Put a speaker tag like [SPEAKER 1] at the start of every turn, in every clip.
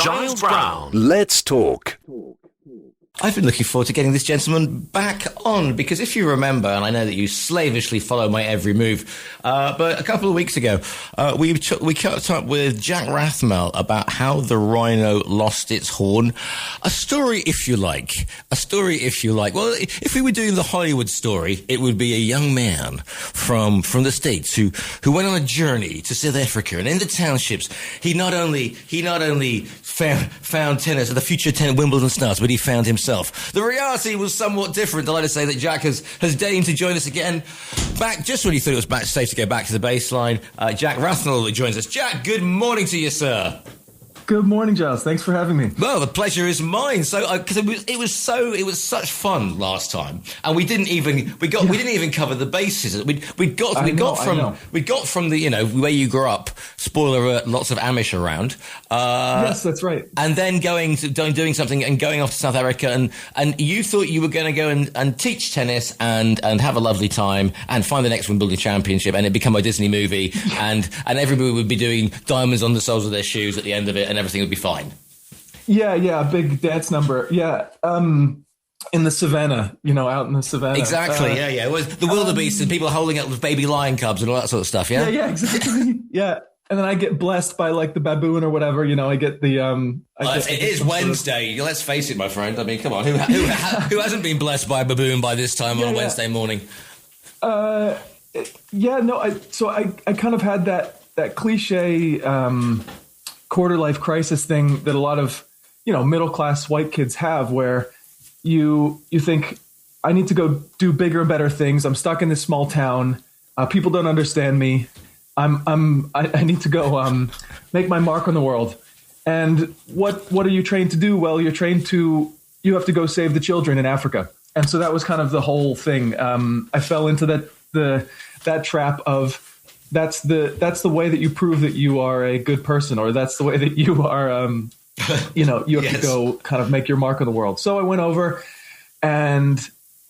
[SPEAKER 1] Giles Brown.
[SPEAKER 2] Let's talk.
[SPEAKER 3] I've been looking forward to getting this gentleman back on because if you remember, and I know that you slavishly follow my every move, but a couple of weeks ago, we caught up with Jack Rathmell about how the Rhino lost its horn. A story, if you like. Well, if we were doing the Hollywood story, it would be a young man from the States who went on a journey to South Africa, and in the townships, he not only found tennis, the future Wimbledon stars, but he found himself. The reality was somewhat different. I'd like to say that Jack has deigned to join us again, back just when he thought it was safe to go back to the baseline. Jack Rathmell joins us. Jack, good morning to you, sir.
[SPEAKER 4] Good morning, Giles. Thanks for having me.
[SPEAKER 3] Well, the pleasure is mine. So, because it was such fun last time, and we didn't even cover the bases. We got from the where you grew up. Spoiler alert, lots of Amish around.
[SPEAKER 4] Yes, that's right.
[SPEAKER 3] And then doing something and going off to South Africa, and you thought you were going to go and teach tennis and have a lovely time and find the next Wimbledon championship, and it become a Disney movie, and everybody would be doing diamonds on the soles of their shoes at the end of it, and everything would be fine. Yeah,
[SPEAKER 4] a big dance number. Yeah, in the savannah, out in the savannah.
[SPEAKER 3] Exactly, yeah. It was the wildebeest and people holding up with baby lion cubs and all that sort of stuff, yeah?
[SPEAKER 4] Yeah, exactly. Yeah. And then I get blessed by like the baboon or whatever, I get the...
[SPEAKER 3] it is Wednesday. Let's face it, my friend. I mean, come on. Who hasn't been blessed by a baboon by this time on a Wednesday morning?
[SPEAKER 4] I kind of had that cliche quarter life crisis thing that a lot of middle class white kids have, where you think, I need to go do bigger and better things. I'm stuck in this small town. People don't understand me. I need to go make my mark on the world. And what are you trained to do? Well, you have to go save the children in Africa. And so that was kind of the whole thing. I fell into that trap of that's the way that you prove that you are a good person, or that's the way that you are, you have to go kind of make your mark on the world. So I went over and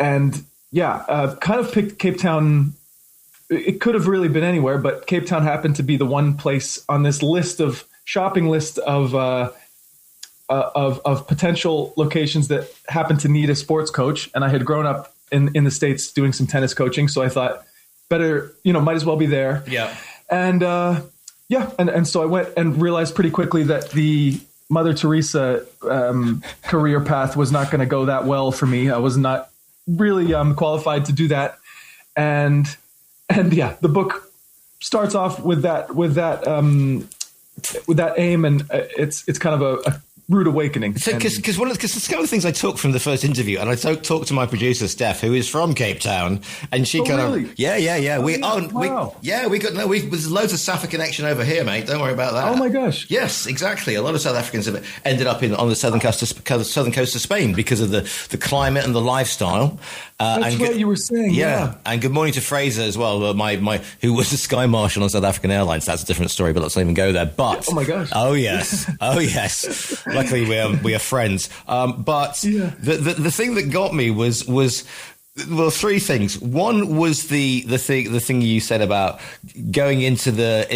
[SPEAKER 4] kind of picked Cape Town. It could have really been anywhere, but Cape Town happened to be the one place on this shopping list of potential locations that happened to need a sports coach. And I had grown up in the States doing some tennis coaching. So I thought, better, might as well be there.
[SPEAKER 3] Yeah.
[SPEAKER 4] And, and so I went and realized pretty quickly that the Mother Teresa career path was not going to go that well for me. I was not really qualified to do that. And the book starts off with that aim, and it's kind of a rude awakening.
[SPEAKER 3] Because it's one of the things I took from the first interview, and I talked to my producer Steph, who is from Cape Town, and she
[SPEAKER 4] really?
[SPEAKER 3] There's loads of South connection over here, mate. Don't worry about that.
[SPEAKER 4] Oh my gosh!
[SPEAKER 3] Yes, exactly. A lot of South Africans have ended up on the southern coast of Spain because of the climate and the lifestyle.
[SPEAKER 4] That's right, you were saying. Yeah,
[SPEAKER 3] and good morning to Fraser as well, who was the Sky Marshal on South African Airlines. That's a different story, but let's not even go there. But
[SPEAKER 4] oh my gosh!
[SPEAKER 3] Oh yes. Luckily, we are friends. The thing that got me was three things. One was the thing you said about going into the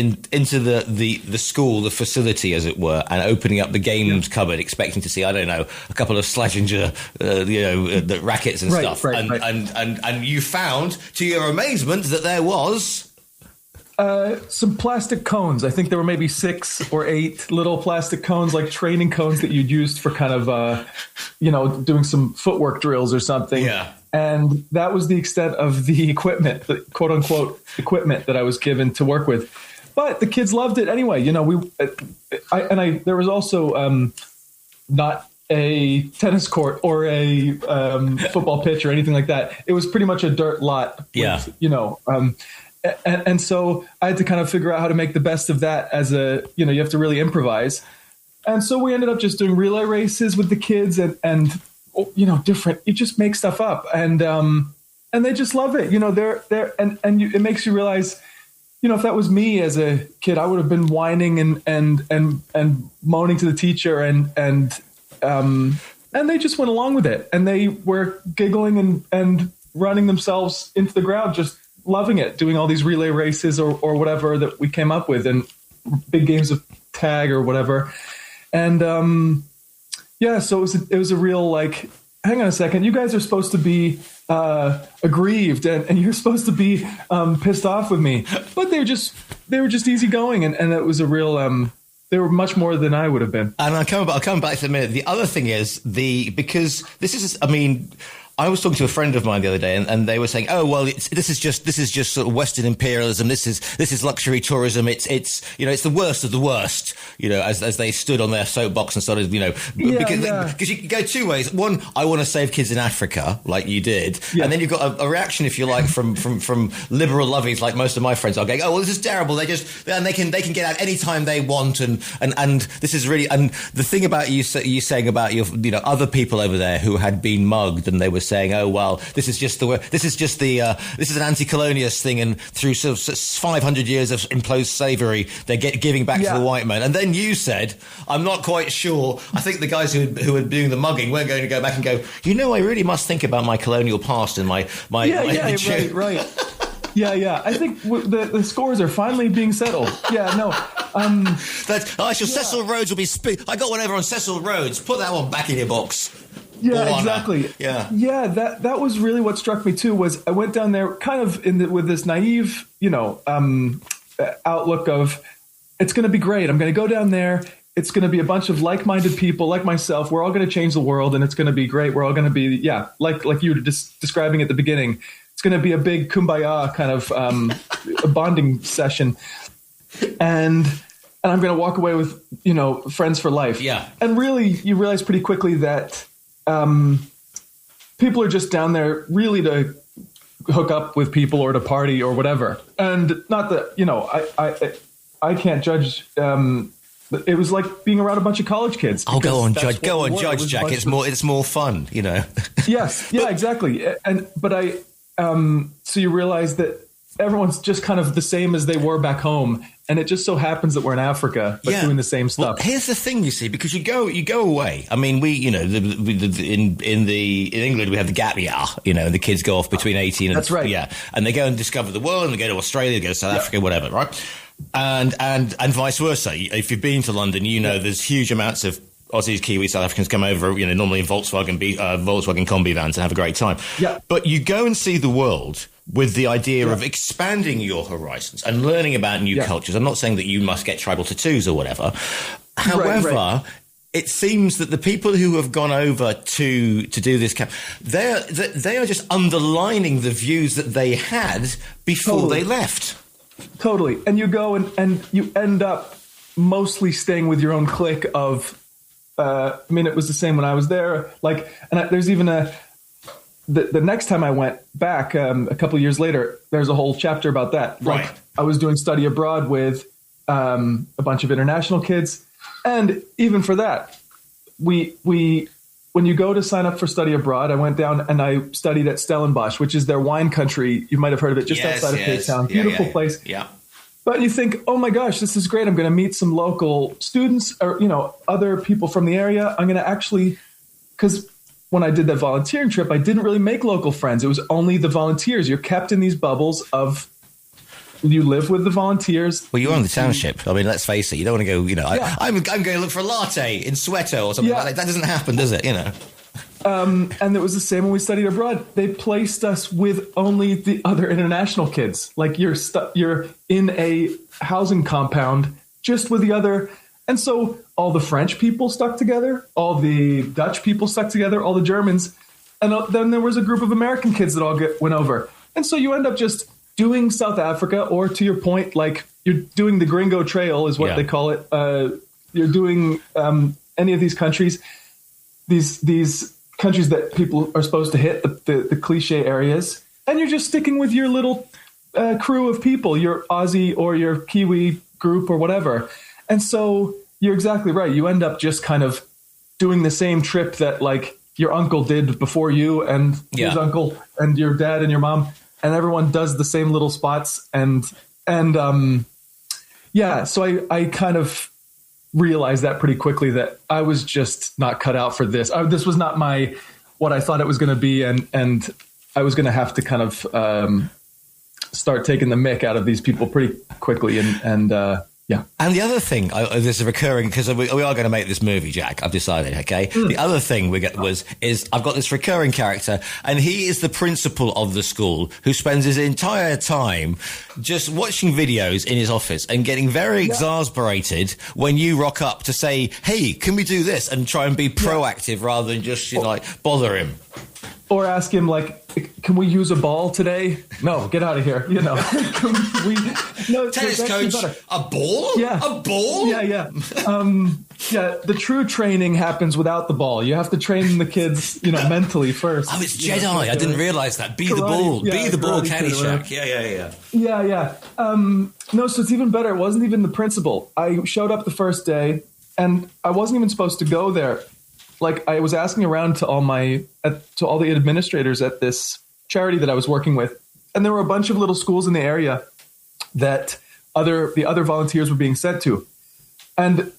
[SPEAKER 3] school, the facility, as it were, and opening up the games cupboard, expecting to see, I don't know, a couple of Slazenger, the rackets and stuff.
[SPEAKER 4] Right.
[SPEAKER 3] And you found, to your amazement, that there was.
[SPEAKER 4] Some plastic cones. I think there were maybe 6 or 8 little plastic cones, like training cones that you'd used for kind of, doing some footwork drills or something.
[SPEAKER 3] Yeah.
[SPEAKER 4] And that was the extent of the equipment, the quote unquote equipment that I was given to work with. But the kids loved it anyway. There was also not a tennis court or a football pitch or anything like that. It was pretty much a dirt lot. And so I had to kind of figure out how to make the best of that as you have to really improvise. And so we ended up just doing relay races with the kids and different, you just make stuff up and they just love it. It makes you realize, if that was me as a kid, I would have been whining and moaning to the teacher and they just went along with it, and they were giggling and running themselves into the ground, just loving it, doing all these relay races or whatever that we came up with, and big games of tag or whatever. And so it was a real like, hang on a second, you guys are supposed to be aggrieved and you're supposed to be pissed off with me, but they were just easygoing, and it was a real they were much more than I would have been. And
[SPEAKER 3] I'll come back to a minute. The other thing is because this is, I mean, I was talking to a friend of mine the other day, and they were saying, "Oh, well, this is just sort of Western imperialism. This is luxury tourism. It's the worst of the worst." As they stood on their soapbox and started, because you can go two ways. One, I want to save kids in Africa, like you did, and then you've got a reaction, if you like, from liberal lovies, like most of my friends are going, "Oh, well, this is terrible. They can get out any time they want, and this is really." And the thing about you saying about your other people over there who had been mugged, and they were saying, "Oh well, this is an anti-colonialist thing, and through sort of 500 years of imposed slavery, they're giving back to the white man." And then you said, "I'm not quite sure. I think the guys who were doing the mugging weren't going to go back and go, I really must think about my colonial past and my
[SPEAKER 4] right." Yeah. I think the scores are finally being settled. Yeah, no.
[SPEAKER 3] Cecil Rhodes will be. I got one over on Cecil Rhodes. Put that one back in your box.
[SPEAKER 4] Yeah, exactly.
[SPEAKER 3] Yeah.
[SPEAKER 4] That was really what struck me too. Was I went down there kind of with this naive, outlook of it's going to be great. I'm going to go down there. It's going to be a bunch of like-minded people like myself. We're all going to change the world, and it's going to be great. We're all going to be, like you were just describing at the beginning. It's going to be a big kumbaya kind of a bonding session, and I'm going to walk away with friends for life.
[SPEAKER 3] Yeah,
[SPEAKER 4] and really, you realize pretty quickly that people are just down there really to hook up with people or to party or whatever. And not that, I can't judge. It was like being around a bunch of college kids.
[SPEAKER 3] Oh, go on, Judge, Jack. It's more fun,
[SPEAKER 4] Yes. Yeah, exactly. So you realize that everyone's just kind of the same as they were back home. And it just so happens that we're in Africa, but doing the same stuff.
[SPEAKER 3] Well, here's the thing, you see, because you go away. I mean, in England we have the gap year, and the kids go off between 18 and
[SPEAKER 4] that's right.
[SPEAKER 3] Yeah, and they go and discover the world, and they go to Australia, they go to South Africa, whatever, right? And vice versa. If you've been to London, there's huge amounts of Aussies, Kiwis, South Africans come over, normally in Volkswagen Combi vans and have a great time.
[SPEAKER 4] Yeah.
[SPEAKER 3] But you go and see the world with the idea of expanding your horizons and learning about new cultures. I'm not saying that you must get tribal tattoos or whatever. However, it seems that the people who have gone over to do this camp, they are just underlining the views that they had before they left.
[SPEAKER 4] Totally. And you go and you end up mostly staying with your own clique of, it was the same when I was there. There's even the next time I went back, a couple of years later, there's a whole chapter about that.
[SPEAKER 3] Right.
[SPEAKER 4] I was doing study abroad with a bunch of international kids. And even for that, we when you go to sign up for study abroad, I went down and I studied at Stellenbosch, which is their wine country. You might have heard of it, just outside of Cape Town. Beautiful place.
[SPEAKER 3] Yeah.
[SPEAKER 4] But you think, oh my gosh, this is great. I'm going to meet some local students or, other people from the area. I'm going to actually, because when I did that volunteering trip, I didn't really make local friends. It was only the volunteers. You're kept in these bubbles of, you live with the volunteers.
[SPEAKER 3] Well, you're on the township. I mean, let's face it. You don't want to go, I'm going to look for a latte in Soweto or something like that. That doesn't happen, does it?
[SPEAKER 4] And it was the same when we studied abroad. They placed us with only the other international kids. Like you're in a housing compound just with the other. And so all the French people stuck together, all the Dutch people stuck together, all the Germans. And then there was a group of American kids that all went over. And so you end up just doing South Africa, or to your point, like you're doing the Gringo Trail is what they call it. You're doing any of these countries, these countries that people are supposed to hit, the cliche areas, and you're just sticking with your little crew of people, your Aussie or your Kiwi group or whatever. And so you're exactly right. You end up just kind of doing the same trip that like your uncle did before you and his uncle and your dad and your mom, and everyone does the same little spots. So I kind of realized that pretty quickly that I was just not cut out for this. This was not what I thought it was going to be. And I was going to have to kind of start taking the mick out of these people pretty quickly. Yeah.
[SPEAKER 3] And the other thing, there's a recurring, because we are going to make this movie, Jack. I've decided. Okay. The other thing is I've got this recurring character, and he is the principal of the school who spends his entire time just watching videos in his office and getting very exasperated when you rock up to say, "Hey, can we do this?" and try and be proactive rather than just bother him.
[SPEAKER 4] Or ask him, can we use a ball today? No, get out of here.
[SPEAKER 3] Tennis coach, a ball?
[SPEAKER 4] Yeah.
[SPEAKER 3] A ball?
[SPEAKER 4] Yeah. The true training happens without the ball. You have to train the kids, mentally first.
[SPEAKER 3] Oh, it's Jedi. I didn't realize that. Be the ball. Be the ball, Caddyshack.
[SPEAKER 4] Yeah. No, so it's even better. It wasn't even the principal. I showed up the first day, and I wasn't even supposed to go there. I was asking around to all the administrators at this charity that I was working with, and there were a bunch of little schools in the area that the other volunteers were being sent to. And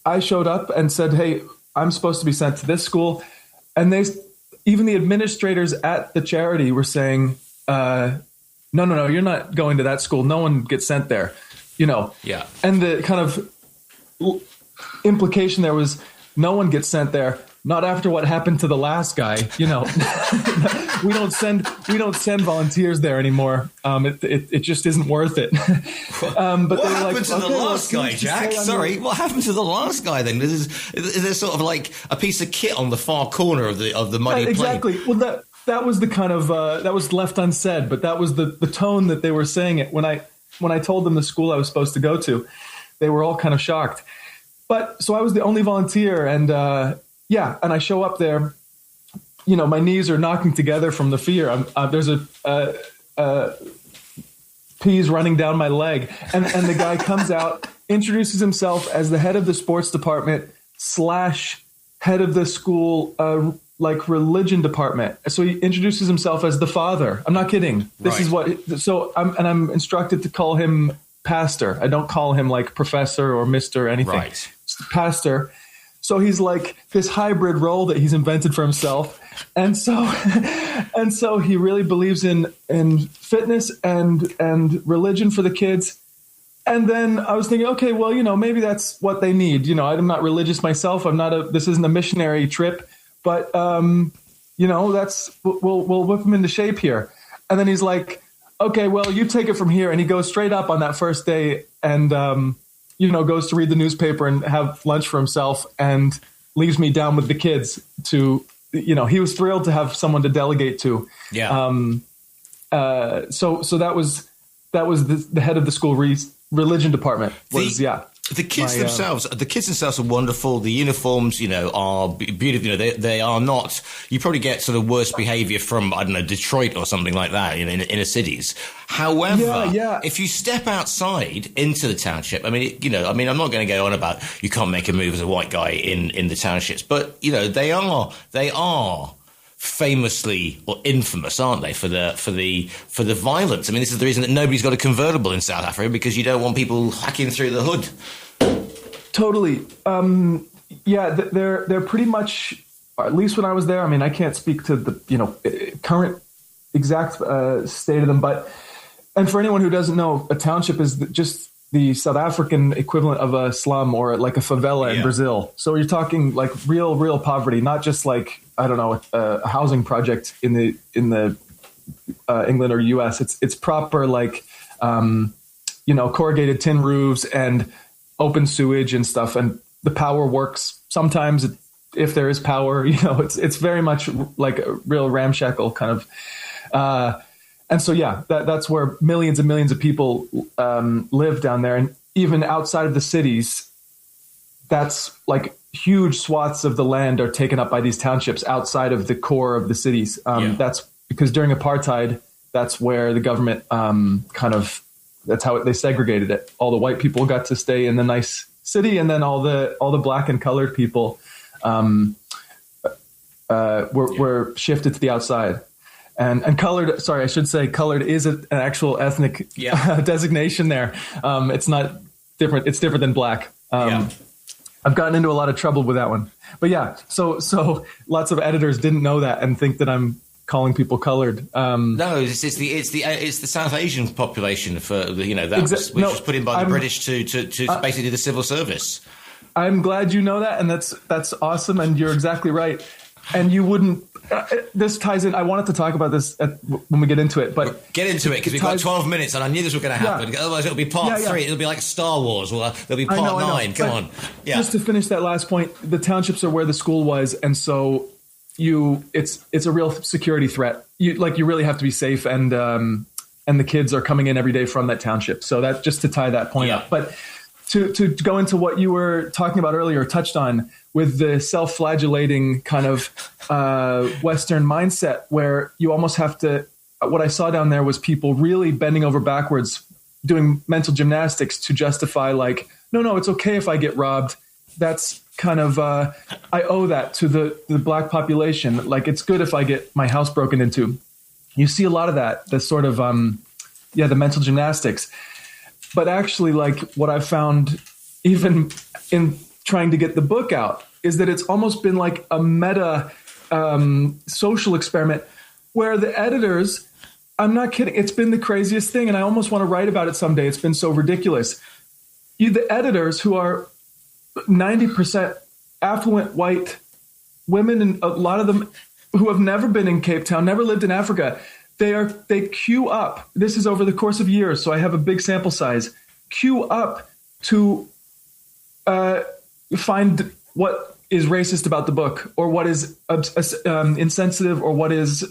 [SPEAKER 4] I showed up and said, "Hey, I'm supposed to be sent to this school." And even the administrators at the charity were saying, "No, you're not going to that school. No one gets sent there."
[SPEAKER 3] Yeah.
[SPEAKER 4] And the kind of implication there was, no one gets sent there. Not after what happened to the last guy. We don't send volunteers there anymore. It just isn't worth it.
[SPEAKER 3] But what happened to the last guy, Jack? Sorry, what happened to the last guy then? Is there sort of a piece of kit on the far corner of the muddy
[SPEAKER 4] exactly.
[SPEAKER 3] plane?
[SPEAKER 4] Well, that was the kind of that was left unsaid, but that was the tone that they were saying it when I told them the school I was supposed to go to. They were all kind of shocked. But so I was the only volunteer, and and I show up there. My knees are knocking together from the fear. There's a peas running down my leg, and the guy comes out, introduces himself as the head of the sports department / head of the school religion department. So he introduces himself as the father. I'm not kidding. This is what. So I'm instructed to call him pastor. I don't call him professor or Mr. anything.
[SPEAKER 3] Right.
[SPEAKER 4] Pastor. So he's this hybrid role that he's invented for himself. And so he really believes in fitness and religion for the kids. And then I was thinking, okay, well, maybe that's what they need. I'm not religious myself. This isn't a missionary trip, but we'll whip him into shape here. And then he's like, okay, well, you take it from here. And he goes straight up on that first day and, goes to read the newspaper and have lunch for himself and leaves me down with the kids to, he was thrilled to have someone to delegate to.
[SPEAKER 3] Yeah.
[SPEAKER 4] So that was the head of the school religion department
[SPEAKER 3] The kids themselves are wonderful. The uniforms, are beautiful. They are not. You probably get sort of worse behavior from, I don't know, Detroit or something like that in inner cities. However, if you step outside into the township, I'm not going to go on about you can't make a move as a white guy in the townships, but they are famously or infamous, aren't they, for the violence? This is the reason that nobody's got a convertible in South Africa, because you don't want people hacking through the hood.
[SPEAKER 4] Totally. They're pretty much, at least when I was there. I can't speak to the current exact state of them, and for anyone who doesn't know, a township is just the South African equivalent of a slum or a favela in Brazil. So you're talking real poverty, not just a housing project in the England or US. It's proper corrugated tin roofs and open sewage and stuff. And the power works sometimes if there is power. It's very much like a real ramshackle kind of. And so, that's where millions and millions of people live down there. And even outside of the cities, that's huge swaths of the land are taken up by these townships outside of the core of the cities. That's because during apartheid, that's where the government that's how they segregated it. All the white people got to stay in the nice city, and then all the black and colored people were shifted to the outside. And colored, sorry, I should say colored is an actual ethnic designation there. It's not different. It's different than black. I've gotten into a lot of trouble with that one. But so lots of editors didn't know that and think that I'm calling people colored.
[SPEAKER 3] No, it's the South Asian population for which was put in by the British to basically do the civil service.
[SPEAKER 4] I'm glad you know that, and that's awesome, and you're exactly right. And you wouldn't. This ties in. I wanted to talk about this when we get into it, but
[SPEAKER 3] get into it because we've got 12 minutes, and I knew this was going to happen. Yeah. Otherwise, it'll be part 3. It'll be like Star Wars. Well, there'll be part 9. Come on. Yeah.
[SPEAKER 4] Just to finish that last point, the townships are where the school was, and so it's a real security threat. You really have to be safe, and the kids are coming in every day from that township. So that just to tie that point up, but. To go into what you were talking about earlier, touched on with the self-flagellating kind of Western mindset where you almost have to, what I saw down there was people really bending over backwards, doing mental gymnastics to justify like, no, it's okay if I get robbed. That's kind of, I owe that to the black population. Like it's good if I get my house broken into. You see a lot of that, the sort of, the mental gymnastics. But actually, like what I've found, even in trying to get the book out, is that it's almost been like a meta social experiment where the editors, I'm not kidding, it's been the craziest thing. And I almost want to write about it someday. It's been so ridiculous. The editors who are 90% affluent white women, and a lot of them who have never been in Cape Town, never lived in Africa, they queue up. This is over the course of years, so I have a big sample size. Queue up to find what is racist about the book, or what is insensitive, or what is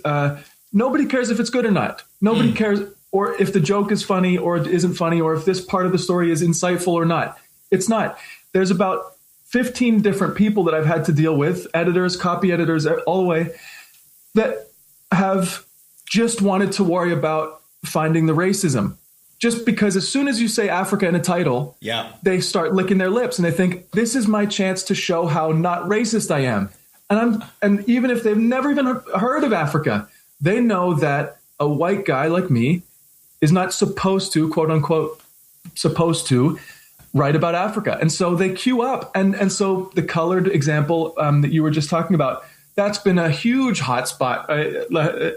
[SPEAKER 4] nobody cares if it's good or not. Nobody cares, or if the joke is funny or it isn't funny, or if this part of the story is insightful or not. It's not. There's about 15 different people that I've had to deal with, editors, copy editors, all the way, that have just wanted to worry about finding the racism. Just because as soon as you say Africa in a title, they start licking their lips and they think, this is my chance to show how not racist I am. And even if they've never even heard of Africa, they know that a white guy like me is not supposed to, quote unquote, supposed to write about Africa. And so they queue up. And so the colored example that you were just talking about, that's been a huge hotspot.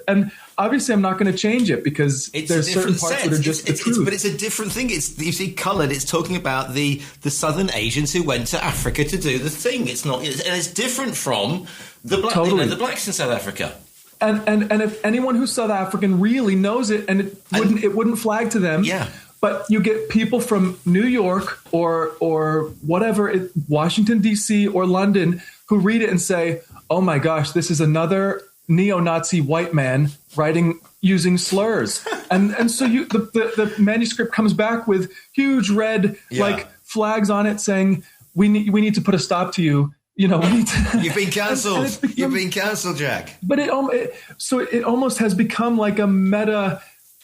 [SPEAKER 4] And obviously I'm not going to change it because there's certain parts that are just the truth.
[SPEAKER 3] But it's a different thing. You see, colored, it's talking about the Southern Asians who went to Africa to do the thing. It's not, and it's different from the black, the blacks in South Africa.
[SPEAKER 4] And if anyone who's South African really knows it, and it wouldn't flag to them.
[SPEAKER 3] Yeah.
[SPEAKER 4] But you get people from New York or whatever, Washington, D.C. or London, who read it and say, oh my gosh, this is another neo-Nazi white man writing using slurs. And so the manuscript comes back with huge red like flags on it saying, we need to put a stop to you. We need to.
[SPEAKER 3] You've been cancelled. You've been cancelled, Jack.
[SPEAKER 4] But it almost has become like a meta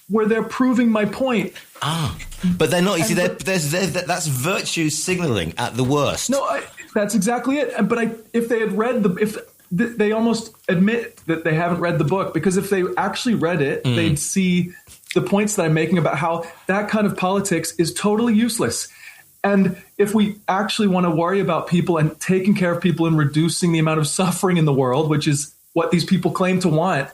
[SPEAKER 4] where they're proving my point.
[SPEAKER 3] But they're not. You see, that's virtue signaling at the worst.
[SPEAKER 4] No, that's exactly it. But if they had read they almost admit that they haven't read the book, because if they actually read it, they'd see the points that I'm making about how that kind of politics is totally useless. And if we actually want to worry about people and taking care of people and reducing the amount of suffering in the world, which is what these people claim to want,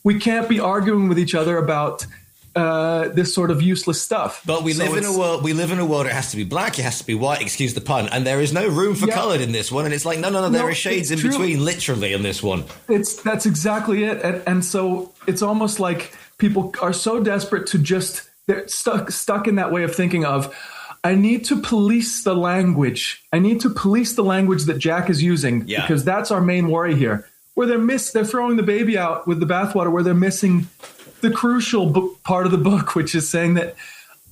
[SPEAKER 4] we can't be arguing with each other about this sort of useless stuff.
[SPEAKER 3] But we live in a world. We live in a world. It has to be black. It has to be white. Excuse the pun. And there is no room for colored in this one. And it's like no. There are shades in between, literally, in this one.
[SPEAKER 4] That's exactly it. And so it's almost like people are so desperate to they're stuck in that way of thinking of, I need to police the language. I need to police the language that Jack is using because that's our main worry here. Where they're throwing the baby out with the bathwater, where they're missing the crucial part of the book, which is saying that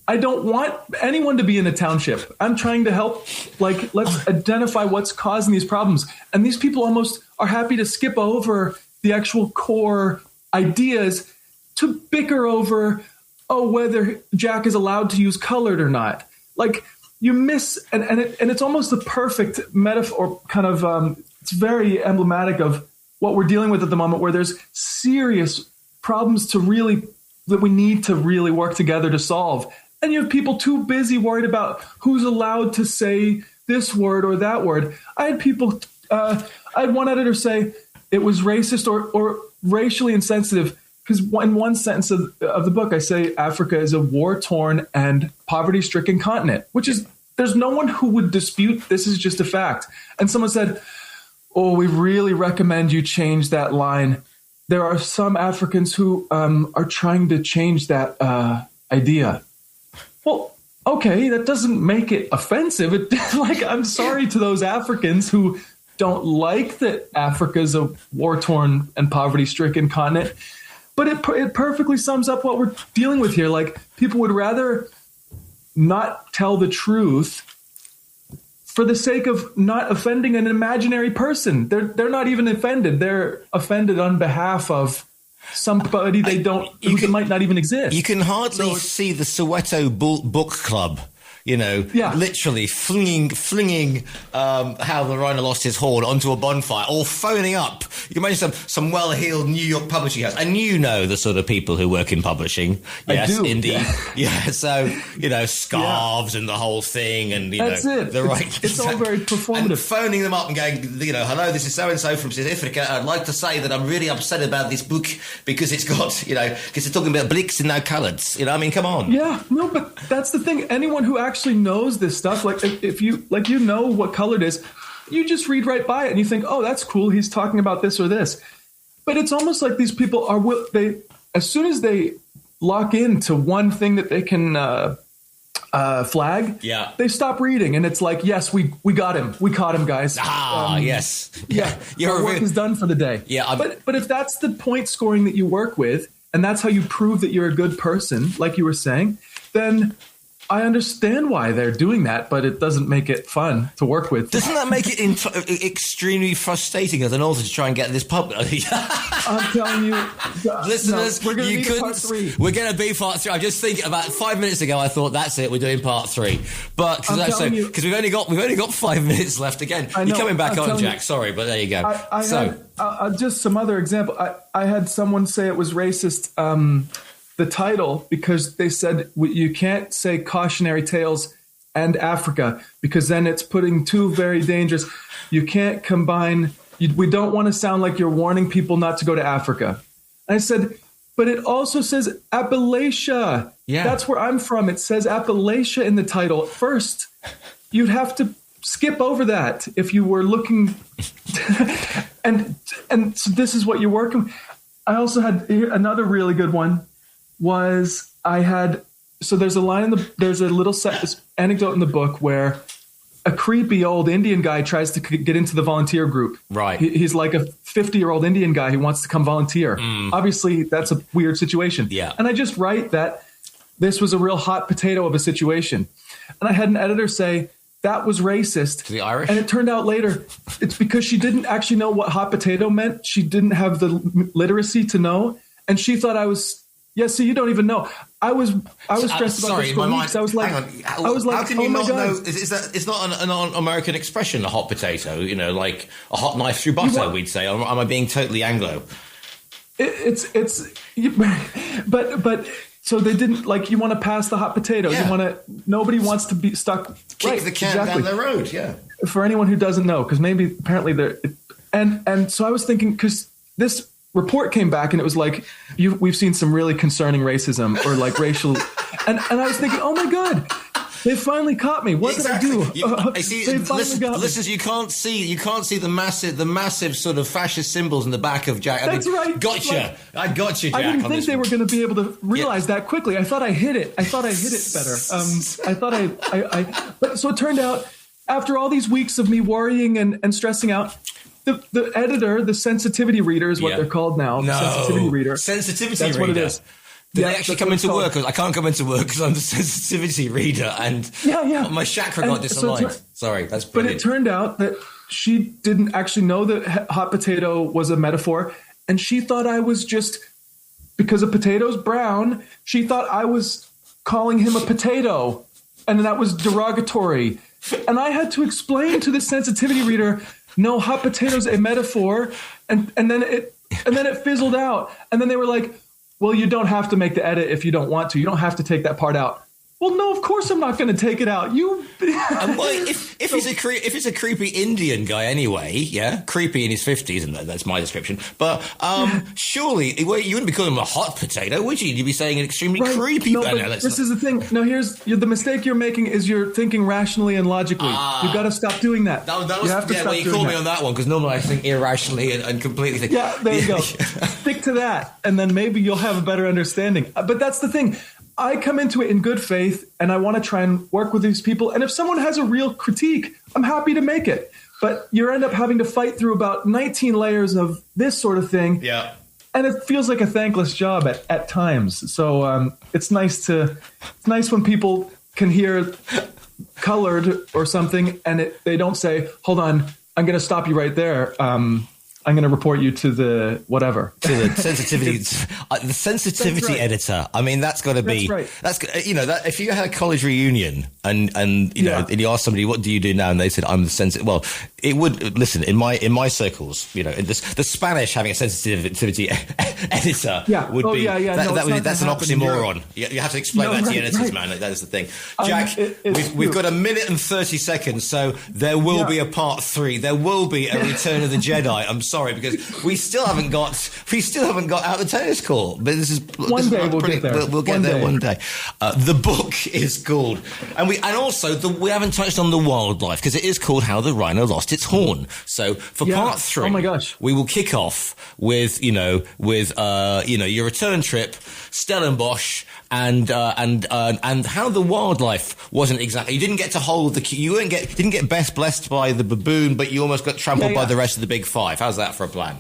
[SPEAKER 4] I don't want anyone to be in a township. I'm trying to help, let's identify what's causing these problems. And these people almost are happy to skip over the actual core ideas to bicker over, whether Jack is allowed to use colored or not. Like you miss, and it's almost the perfect metaphor, kind of, it's very emblematic of what we're dealing with at the moment, where there's serious problems that we need to really work together to solve. And you have people too busy worried about who's allowed to say this word or that word. I had one editor say, it was racist or racially insensitive. Because in one sentence of the book, I say Africa is a war-torn and poverty-stricken continent, which is, there's no one who would dispute this is just a fact. And someone said, oh, we really recommend you change that line. There are some Africans who are trying to change that idea. Well, okay, that doesn't make it offensive. I'm sorry to those Africans who don't like that Africa is a war-torn and poverty-stricken continent. But it perfectly sums up what we're dealing with here. Like, people would rather not tell the truth for the sake of not offending an imaginary person. They're not even offended. They're offended on behalf of somebody who might not even exist.
[SPEAKER 3] You can hardly see the Soweto Book Club, literally flinging How the Rhino Lost His Horn onto a bonfire, or phoning up. You can imagine some well-heeled New York publishing house. And the sort of people who work in publishing. Yes, I do. Indeed. Yeah, so, scarves and the whole thing. And,
[SPEAKER 4] that's it. It's all very performative.
[SPEAKER 3] And phoning them up and going, hello, this is so-and-so from South Africa. I'd like to say that I'm really upset about this book because it's got, because it's talking about blicks and no colours. Come on.
[SPEAKER 4] Yeah, no, but that's the thing. Anyone who actually knows this stuff, like if you know what color it is, you just read right by it and you think, oh, that's cool, he's talking about this or this. But it's almost like these people are, as soon as they lock into one thing that they can flag, they stop reading, and it's like, yes, we got him, we caught him, guys.
[SPEAKER 3] Yes,
[SPEAKER 4] our work is done for the day. But if that's the point scoring that you work with, and that's how you prove that you're a good person, like you were saying, then I understand why they're doing that, but it doesn't make it fun to work with.
[SPEAKER 3] Doesn't that make it extremely frustrating as an author to try and get this published?
[SPEAKER 4] I'm telling you,
[SPEAKER 3] listeners,
[SPEAKER 4] we're going to be part 3.
[SPEAKER 3] We're going to be part 3. I'm just thinking about 5 minutes ago. I thought that's it. We're doing part 3, but because we've only got 5 minutes left again. You're coming back on, Jack. Sorry, but there you go.
[SPEAKER 4] I had just some other example. I had someone say it was racist. The title, because they said you can't say cautionary tales and Africa, because then it's putting two very dangerous. You can't combine. We don't want to sound like you're warning people not to go to Africa. And I said, but it also says Appalachia. Yeah. That's where I'm from. It says Appalachia in the title. First, you'd have to skip over that if you were looking. and so this is what you're working with. I also had another really good one. There's a line there's a little anecdote in the book where a creepy old Indian guy tries to get into the volunteer group.
[SPEAKER 3] Right.
[SPEAKER 4] He's like a 50-year-old Indian guy who wants to come volunteer. Obviously, that's a weird situation.
[SPEAKER 3] Yeah.
[SPEAKER 4] And I just write that this was a real hot potato of a situation. And I had an editor say, that was racist.
[SPEAKER 3] To the Irish?
[SPEAKER 4] And it turned out later, it's because she didn't actually know what hot potato meant. She didn't have the literacy to know. And she thought I was... Yeah, so you don't even know. I was stressed about this for weeks. I was like,
[SPEAKER 3] how can you
[SPEAKER 4] oh
[SPEAKER 3] not
[SPEAKER 4] God.
[SPEAKER 3] know? Is that it's not an American expression, a hot potato? Like a hot knife through butter, we'd say. Or am I being totally Anglo?
[SPEAKER 4] But so they didn't you want to pass the hot potato. Yeah. Nobody wants to be stuck.
[SPEAKER 3] Kick the can down the road. Yeah.
[SPEAKER 4] For anyone who doesn't know, because apparently they're and so I was thinking, because this report came back and it was like, we've seen some really concerning racism or racial. And I was thinking, oh my God, they finally caught me. What did I do?
[SPEAKER 3] I see. Listeners, you can't see the massive sort of fascist symbols in the back of Jack.
[SPEAKER 4] That's right.
[SPEAKER 3] Gotcha. I got you, Jack.
[SPEAKER 4] I didn't think they were going to be able to realize that quickly. I thought I hit it. better. But so it turned out, after all these weeks of me worrying and stressing out, the editor, the sensitivity reader is what they're called now.
[SPEAKER 3] No.
[SPEAKER 4] The sensitivity reader.
[SPEAKER 3] That's
[SPEAKER 4] what it is.
[SPEAKER 3] Did they actually come into work? I can't come into work because I'm the sensitivity reader, and my chakra got disaligned. Sorry, that's brilliant.
[SPEAKER 4] But it turned out that she didn't actually know that hot potato was a metaphor, and she thought I was just, because a potato's brown, she thought I was calling him a potato, and that was derogatory. And I had to explain to the sensitivity reader, no, hot potato's a metaphor, and then it fizzled out, and then they were like, well, you don't have to make the edit if you don't want to. You don't have to take that part out. Well, no, of course I'm not going to take it out. You.
[SPEAKER 3] And why, if it's a creepy Indian guy anyway, yeah, creepy in his 50s, and that's my description. But surely you wouldn't be calling him a hot potato, would you? You'd be saying an extremely creepy.
[SPEAKER 4] No, this is the thing. No, the mistake you're making is you're thinking rationally and logically. You've got to stop doing that.
[SPEAKER 3] You have to stop. You called me on that one because normally I think irrationally and completely. Think,
[SPEAKER 4] yeah, there you go. Stick to that, and then maybe you'll have a better understanding. But that's the thing. I come into it in good faith, and I want to try and work with these people. And if someone has a real critique, I'm happy to make it. But you end up having to fight through about 19 layers of this sort of thing.
[SPEAKER 3] Yeah.
[SPEAKER 4] And it feels like a thankless job at times. So it's nice when people can hear colored or something, and they don't say, "Hold on, I'm going to stop you right there. I'm going to report you to the whatever."
[SPEAKER 3] To the sensitivity editor. I mean, that's got to be. That's right. That if you had a college reunion and and you ask somebody, "What do you do now?" and they said, "I'm the sensitive." Well, it would listen in my circles. The Spanish having a sensitivity editor would be. That's an oxymoron. You have to explain that to the editors, man. That is the thing. Jack, we've got 1 minute and 30 seconds, so there will be a part 3. There will be a Return of the Jedi. I'm sorry, because we still haven't got out of the tennis court. But this is
[SPEAKER 4] one day we'll get there.
[SPEAKER 3] We'll get there one day. The book is called, and we haven't touched on the wildlife because it is called How the Rhino Lost Its Horn. So for part 3,
[SPEAKER 4] oh my gosh,
[SPEAKER 3] we will kick off with your return trip, Stellenbosch. And how the wildlife wasn't exactly. You didn't get to hold the. You didn't get best blessed by the baboon, but you almost got trampled by the rest of the big 5. How's that for a plan?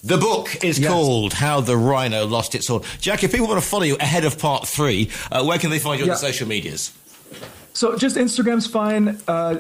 [SPEAKER 3] The book is called How the Rhino Lost Its Horn. Jack, if people want to follow you ahead of part 3, where can they find you on the social medias?
[SPEAKER 4] So just Instagram's fine,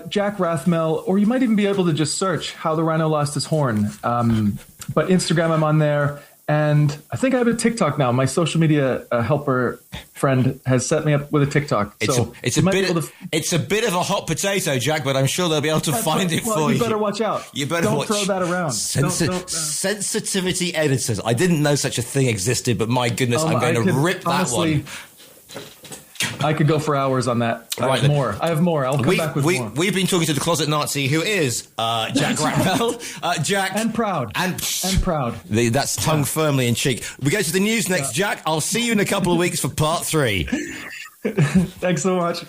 [SPEAKER 4] Jack Rathmell, or you might even be able to just search How the Rhino Lost His Horn. But Instagram, I'm on there. And I think I have a TikTok now. My social media helper friend has set me up with a TikTok.
[SPEAKER 3] It's a bit of a hot potato, Jack, but I'm sure they'll be able to find it for you.
[SPEAKER 4] You better watch out. Don't throw that around.
[SPEAKER 3] Sensitivity editors. I didn't know such a thing existed, but my goodness, I'm going to rip that one.
[SPEAKER 4] I could go for hours on that. I have more. I'll come back with more.
[SPEAKER 3] We've been talking to the closet Nazi, who is Jack Rathmell. Jack.
[SPEAKER 4] And proud. And proud.
[SPEAKER 3] That's tongue firmly in cheek. We go to the news next, Jack. I'll see you in a couple of weeks for part 3.
[SPEAKER 4] Thanks so much.